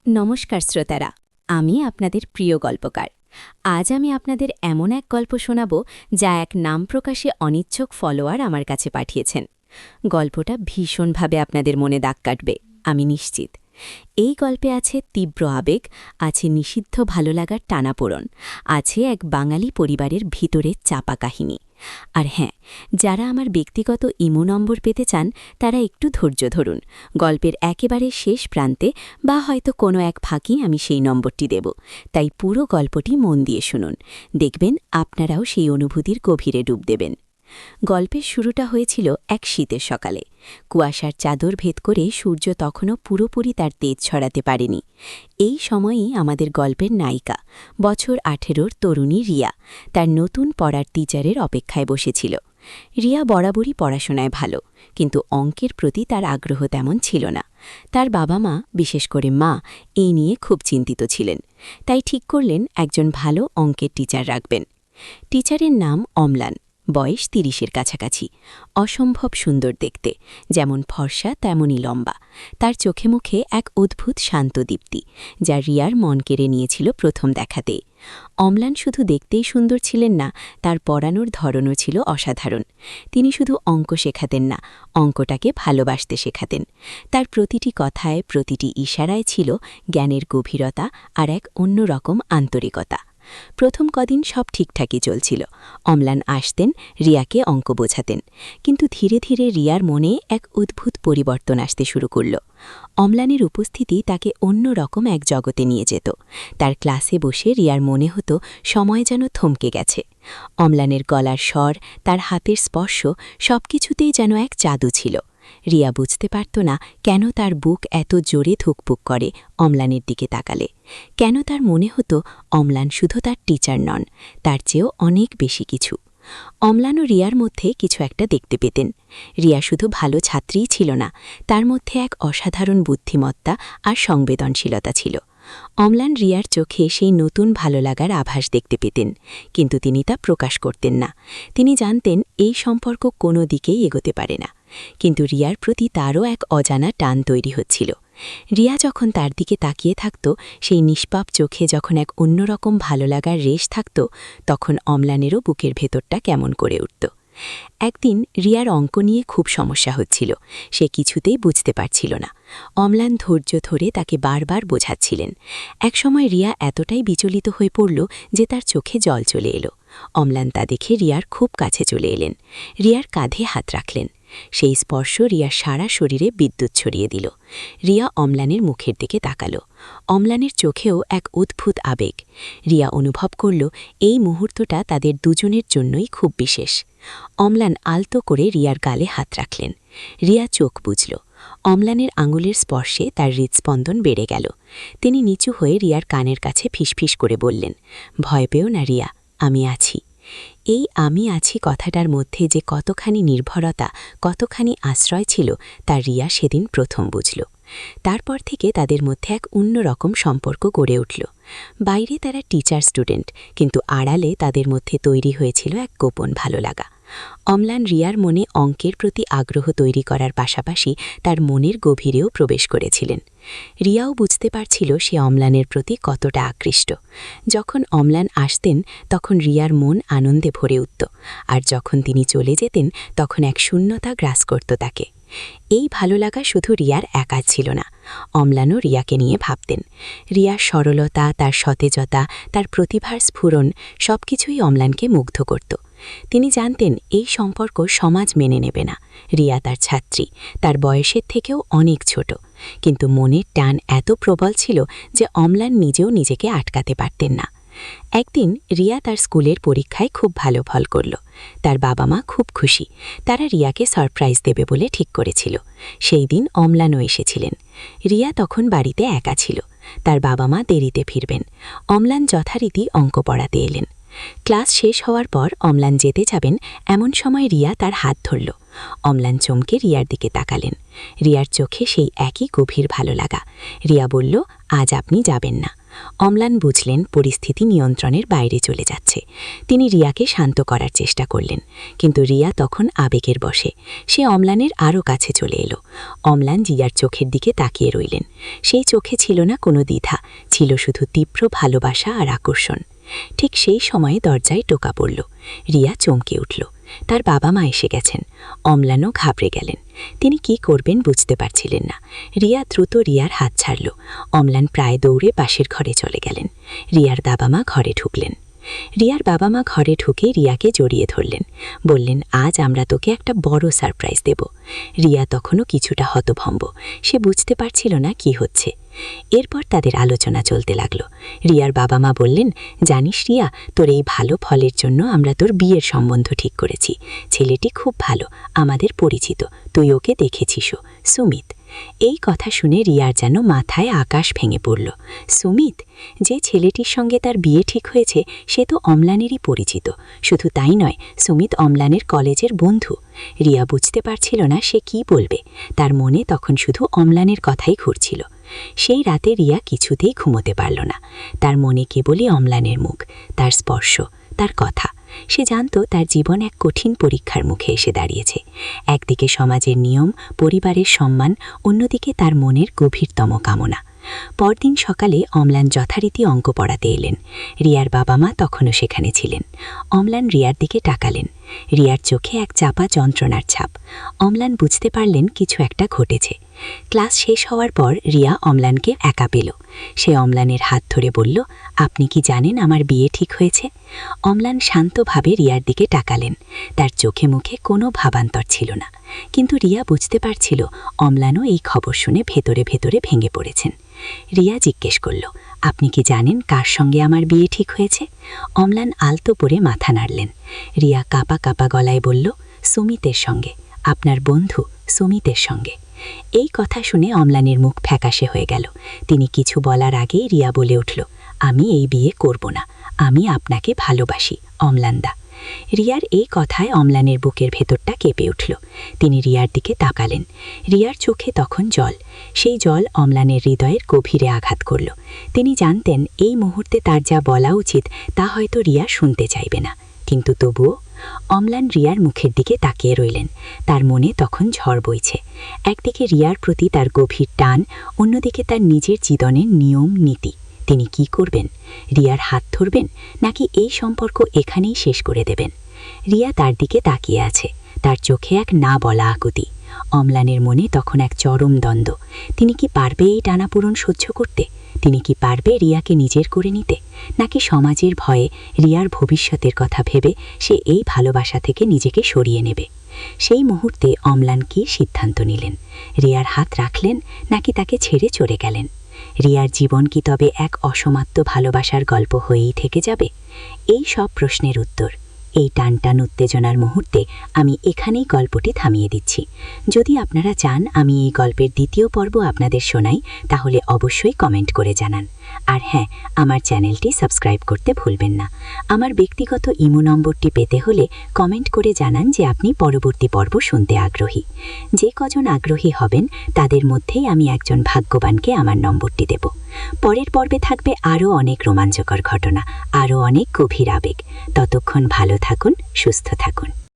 নমস্কার শ্রোতারা, আমি আপনাদের প্রিয় গল্পকার। আজ আমি আপনাদের এমন এক গল্প শোনাব যা এক নাম প্রকাশে অনিচ্ছুক ফলোয়ার আমার কাছে পাঠিয়েছেন। গল্পটা ভীষণভাবে আপনাদের মনে দাগ কাটবে, আমি নিশ্চিত। এই গল্পে আছে তীব্র আবেগ, আছে নিষিদ্ধ ভালো লাগার টানাপোড়ন, আছে এক বাঙালি পরিবারের ভিতরের চাপা কাহিনী। আর হ্যাঁ, যারা আমার ব্যক্তিগত ইমো নম্বর পেতে চান তারা একটু ধৈর্য ধরুন। গল্পের একেবারে শেষ প্রান্তে বা হয়তো কোনো এক ফাঁকি আমি সেই নম্বরটি দেব, তাই পুরো গল্পটি মন দিয়ে শুনুন। দেখবেন আপনারাও সেই অনুভূতির গভীরে ডুব দেবেন। গল্পের শুরুটা হয়েছিল এক শীতের সকালে। কুয়াশার চাদর ভেদ করে সূর্য তখনও পুরোপুরি তার তেজ ছড়াতে পারেনি। এই সময়েই আমাদের গল্পের নায়িকা, বছর 18-র তরুণী রিয়া, তার নতুন পড়ার টিচারের অপেক্ষায় বসেছিল। রিয়া বরাবরই পড়াশোনায় ভালো, কিন্তু অঙ্কের প্রতি তার আগ্রহ তেমন ছিল না। তার বাবা মা, বিশেষ করে মা, এই নিয়ে খুব চিন্তিত ছিলেন। তাই ঠিক করলেন একজন ভালো অঙ্কের টিচার রাখবেন। টিচারের নাম অম্লান, বয়স 30-এর কাছাকাছি, অসম্ভব সুন্দর দেখতে, যেমন ফর্সা তেমনই লম্বা। তার চোখে মুখে এক অদ্ভুত শান্ত দীপ্তি, যা রিয়ার মন কেড়ে নিয়েছিল প্রথম দেখাতেই। অম্লান শুধু দেখতেই সুন্দর ছিলেন না, তার পড়ানোর ধরনও ছিল অসাধারণ। তিনি শুধু অঙ্ক শেখাতেন না, অঙ্কটাকে ভালোবাসতে শেখাতেন। তার প্রতিটি কথায়, প্রতিটি ইশারায় ছিল জ্ঞানের গভীরতা আর এক অন্যরকম আন্তরিকতা। প্রথম কদিন সব ঠিকঠাকই চলছিল। অম্লান আসতেন, রিয়াকে অঙ্ক বোঝাতেন। কিন্তু ধীরে ধীরে রিয়ার মনে এক অদ্ভুত পরিবর্তন আসতে শুরু করল। অম্লানের উপস্থিতি তাকে অন্যরকম এক জগতে নিয়ে যেত। তার ক্লাসে বসে রিয়ার মনে হতো সময় যেন থমকে গেছে। অম্লানের গলার স্বর, তার হাতের স্পর্শ, সবকিছুতেই যেন এক জাদু ছিল। রিয়া বুঝতে পারত না কেন তার বুক এত জোরে ধুকপুক করে অম্লানের দিকে তাকালে। কেন তার মনে হতো অম্লান শুধু তার টিচার নন, তার চেয়েও অনেক বেশি কিছু। অম্লান ও রিয়ার মধ্যে কিছু একটা দেখতে পেতেন। রিয়া শুধু ভালো ছাত্রীই ছিল না, তার মধ্যে এক অসাধারণ বুদ্ধিমত্তা আর সংবেদনশীলতা ছিল। অম্লান রিয়ার চোখে সেই নতুন ভালো লাগার আভাস দেখতে পেতেন, কিন্তু তিনি তা প্রকাশ করতেন না। তিনি জানতেন এই সম্পর্ক কোনো দিকেই এগোতে পারে না। কিন্তু রিয়ার প্রতি তারও এক অজানা টান তৈরি হচ্ছিল। রিয়া যখন তার দিকে তাকিয়ে থাকত, সেই নিষ্পাপ চোখে যখন এক অন্যরকম ভালো লাগার রেশ থাকত, তখন অম্লানেরও বুকের ভেতরটা কেমন করে উঠত। একদিন রিয়ার অঙ্ক নিয়ে খুব সমস্যা হচ্ছিল, সে কিছুতেই বুঝতে পারছিল না। অম্লান ধৈর্য ধরে তাকে বারবার বোঝাচ্ছিলেন। একসময় রিয়া এতটাই বিচলিত হয়ে পড়ল যে তার চোখে জল চলে এলো। অম্লান তা দেখে রিয়ার খুব কাছে চলে এলেন, রিয়ার কাঁধে হাত রাখলেন। সেই স্পর্শ রিয়ার সারা শরীরে বিদ্যুৎ ছড়িয়ে দিল। রিয়া অম্লানের মুখের দিকে তাকাল। অম্লানের চোখেও এক অদ্ভুত আবেগ। রিয়া অনুভব করল এই মুহূর্তটা তাদের দুজনের জন্যই খুব বিশেষ। অম্লান আলতো করে রিয়ার গালে হাত রাখলেন। রিয়া চোখ বুঝল। অম্লানের আঙুলের স্পর্শে তার হৃৎস্পন্দন বেড়ে গেল। তিনি নিচু হয়ে রিয়ার কানের কাছে ফিসফিস করে বললেন, ভয় পেও না রিয়া, আমি আছি। এই আমি আছি কথাটার মধ্যে যে কতখানি নির্ভরতা, কতখানি আশ্রয় ছিল, তা রিয়া সেদিন প্রথম বুঝল। তারপর থেকে তাদের মধ্যে এক অন্যরকম সম্পর্ক গড়ে উঠল। বাইরে তারা টিচার স্টুডেন্ট, কিন্তু আড়ালে তাদের মধ্যে তৈরি হয়েছিল এক গোপন ভালো লাগা। অম্লান রিয়ার মনে অঙ্কের প্রতি আগ্রহ তৈরি করার পাশাপাশি তার মনের গভীরেও প্রবেশ করেছিলেন। রিয়াও বুঝতে পারছিল সে অম্লানের প্রতি কতটা আকৃষ্ট। যখন অম্লান আসতেন তখন রিয়ার মন আনন্দে ভরে উঠত, আর যখন তিনি চলে যেতেন তখন এক শূন্যতা গ্রাস করত তাকে। এই ভালো লাগা শুধু রিয়ার একা ছিল না, অম্লানও রিয়াকে নিয়ে ভাবতেন। রিয়ার সরলতা, তার সতেজতা, তার প্রতিভার স্ফুরণ সবকিছুই অম্লানকে মুগ্ধ করত। তিনি জানতেন এই সম্পর্ক সমাজ মেনে নেবে না। রিয়া তার ছাত্রী, তার বয়সের থেকেও অনেক ছোট, কিন্তু মনের টান এত প্রবল ছিল যে অম্লান নিজেও নিজেকে আটকাতে পারতেন না। একদিন রিয়া তার স্কুলের পরীক্ষায় খুব ভালো ফল করল। তার বাবা মা খুব খুশি, তারা রিয়াকে সারপ্রাইজ দেবে বলে ঠিক করেছিল। সেই দিন অম্লানও এসেছিলেন। রিয়া তখন বাড়িতে একা ছিল, তার বাবা মা দেরিতে ফিরবেন। অম্লান যথারীতি অঙ্ক পড়াতে এলেন। ক্লাস শেষ হওয়ার পর অম্লান যেতে যাবেন, এমন সময় রিয়া তার হাত ধরল। অম্লান চমকে রিয়ার দিকে তাকালেন। রিয়ার চোখে সেই একই গভীর ভালো লাগা। রিয়া বলল, আজ আপনি যাবেন না। অম্লান বুঝলেন পরিস্থিতি নিয়ন্ত্রণের বাইরে চলে যাচ্ছে। তিনি রিয়াকে শান্ত করার চেষ্টা করলেন, কিন্তু রিয়া তখন আবেগের বশে। সে অম্লানের আরও কাছে চলে এলো। অম্লান রিয়ার চোখের দিকে তাকিয়ে রইলেন। সেই চোখে ছিল না কোনো দ্বিধা, ছিল শুধু তীব্র ভালোবাসা আর আকর্ষণ। ঠিক সেই সময়ে দরজায় টোকা পড়ল। রিয়া চমকে উঠল। তার বাবা মা এসে গেছেন। অম্লানও ঘাবড়ে গেলেন। তিনি কি করবেন বুঝতে পারছিলেন না। রিয়া দ্রুত রিয়ার হাত ছাড়ল। অম্লান প্রায় দৌড়ে পাশের ঘরে চলে গেলেন। রিয়ার বাবা মা ঘরে ঢুকলেন। রিয়ার বাবা মা ঘরে ঢুকে রিয়াকে জড়িয়ে ধরলেন। বললেন, আজ আমরা তোকে একটা বড় সারপ্রাইজ দেব। রিয়া তখনও কিছুটা হতভম্ব। সে বুঝতে পারছিল না কি হচ্ছে। এরপর তাদের আলোচনা চলতে লাগলো। রিয়ার বাবা মা বললেন, জানিস রিয়া, তোর এই ভালো ফলের জন্য আমরা তোর বিয়ের সম্বন্ধ ঠিক করেছি। ছেলেটি খুব ভালো, আমাদের পরিচিত, তুই ওকে দেখেছিসও, সুমিত। এই কথা শুনে রিয়ার যেন মাথায় আকাশ ভেঙে পড়ল। সুমিত? যে ছেলেটির সঙ্গে তার বিয়ে ঠিক হয়েছে সে তো অম্লানেরই পরিচিত। শুধু তাই নয়, সুমিত অম্লানের কলেজের বন্ধু। রিয়া বুঝতে পারছিল না সে কি বলবে। তার মনে তখন শুধু অম্লানের কথাই ঘুরছিল। সেই রাতে রিয়া কিছুতেই ঘুমোতে পারল না। তার মনে কেবলই অম্লানের মুখ, তার স্পর্শ, তার কথা। সে জানত তার জীবন এক কঠিন পরীক্ষার মুখে এসে দাঁড়িয়েছে। একদিকে সমাজের নিয়ম, পরিবারের সম্মান, অন্যদিকে তার মনের গভীরতম কামনা। পরদিন সকালে অম্লান যথারীতি অঙ্ক পড়াতে এলেন। রিয়ার বাবা মা তখনও সেখানে ছিলেন। অম্লান রিয়ার দিকে তাকালেন। রিয়ার চোখে এক চাপা যন্ত্রণার ছাপ। অম্লান বুঝতে পারলেন কিছু একটা ঘটেছে। ক্লাস শেষ হওয়ার পর রিয়া অম্লানকে একা পেল। সে অম্লানের হাত ধরে বলল, আপনি কি জানেন আমার বিয়ে ঠিক হয়েছে? অম্লান শান্তভাবে রিয়ার দিকে তাকালেন। তার চোখে মুখে কোনো ভাবান্তর ছিল না। কিন্তু রিয়া বুঝতে পারছিল অম্লানও এই খবর শুনে ভেতরে ভেতরে ভেঙে পড়েছেন। রিয়া জিজ্ঞেস করল, আপনি কি জানেন কার সঙ্গে আমার বিয়ে ঠিক হয়েছে? অম্লান আলতো করে মাথা নাড়লেন। রিয়া কাঁপা কাঁপা গলায় বলল, সুমিতের সঙ্গে, আপনার বন্ধু সুমিতের সঙ্গে। এই কথা শুনে অম্লানের মুখ ফ্যাকাশে হয়ে গেল। তিনি কিছু বলার আগেই রিয়া বলে উঠল, আমি এই বিয়ে করব না, আমি আপনাকে ভালোবাসি অম্লানদা। রিয়ার এই কথায় অম্লানের বুকের ভেতরটা কেঁপে উঠল। তিনি রিয়ার দিকে তাকালেন। রিয়ার চোখে তখন জল। সেই জল অম্লানের হৃদয়ের গভীরে আঘাত করল। তিনি জানতেন এই মুহূর্তে তার যা বলা উচিত তা হয়তো রিয়া শুনতে চাইবে না, কিন্তু তবুও। অম্লান রিয়ার মুখের দিকে তাকিয়ে রইলেন। তার মনে তখন ঝড় বইছে। একদিকে রিয়ার প্রতি তার গভীর টান, অন্যদিকে তার নিজের জীবনের নিয়ম নীতি। তিনি কি করবেন? রিয়ার হাত ধরবেন, নাকি এই সম্পর্ক এখানেই শেষ করে দেবেন? রিয়া তার দিকে তাকিয়ে আছে, তার চোখে এক না বলা আকুতি। অম্লানের মনে তখন এক চরম দ্বন্দ্ব। তিনি কি পারবে এই টানাপোড়েন সহ্য করতে? তিনি কি পারবে রিয়াকে নিজের করে নিতে, নাকি সমাজের ভয়ে, রিয়ার ভবিষ্যতের কথা ভেবে সে এই ভালোবাসা থেকে নিজেকে সরিয়ে নেবে? সেই মুহূর্তে অম্লান কি সিদ্ধান্ত নিলেন? রিয়ার হাত রাখলেন, নাকি তাকে ছেড়ে চলে গেলেন? রিয়ার জীবন কি তবে এক অসমাপ্ত ভালোবাসার গল্প হয়েই থেকে যাবে? এই সব প্রশ্নের উত্তর এই টানটান উত্তেজনার মুহূর্তে আমি এখানেই গল্পটি থামিয়ে দিচ্ছি। যদি আপনারা চান আমি এই গল্পের দ্বিতীয় পর্ব আপনাদের শোনাই, তাহলে অবশ্যই কমেন্ট করে জানান। আর হ্যাঁ, আমার চ্যানেলটি সাবস্ক্রাইব করতে ভুলবেন না। আমার ব্যক্তিগত ইমো নম্বরটি পেতে হলে কমেন্ট করে জানান যে আপনি পরবর্তী পর্ব শুনতে আগ্রহী। যে কজন আগ্রহী হবেন তাদের মধ্যেই আমি একজন ভাগ্যবানকে আমার নম্বরটি দেব। পরের পর্বে থাকবে আরও অনেক রোমাঞ্চকর ঘটনা, আরও অনেক গভীর আবেগ। ততক্ষণ ভালো থাকুন, সুস্থ থাকুন।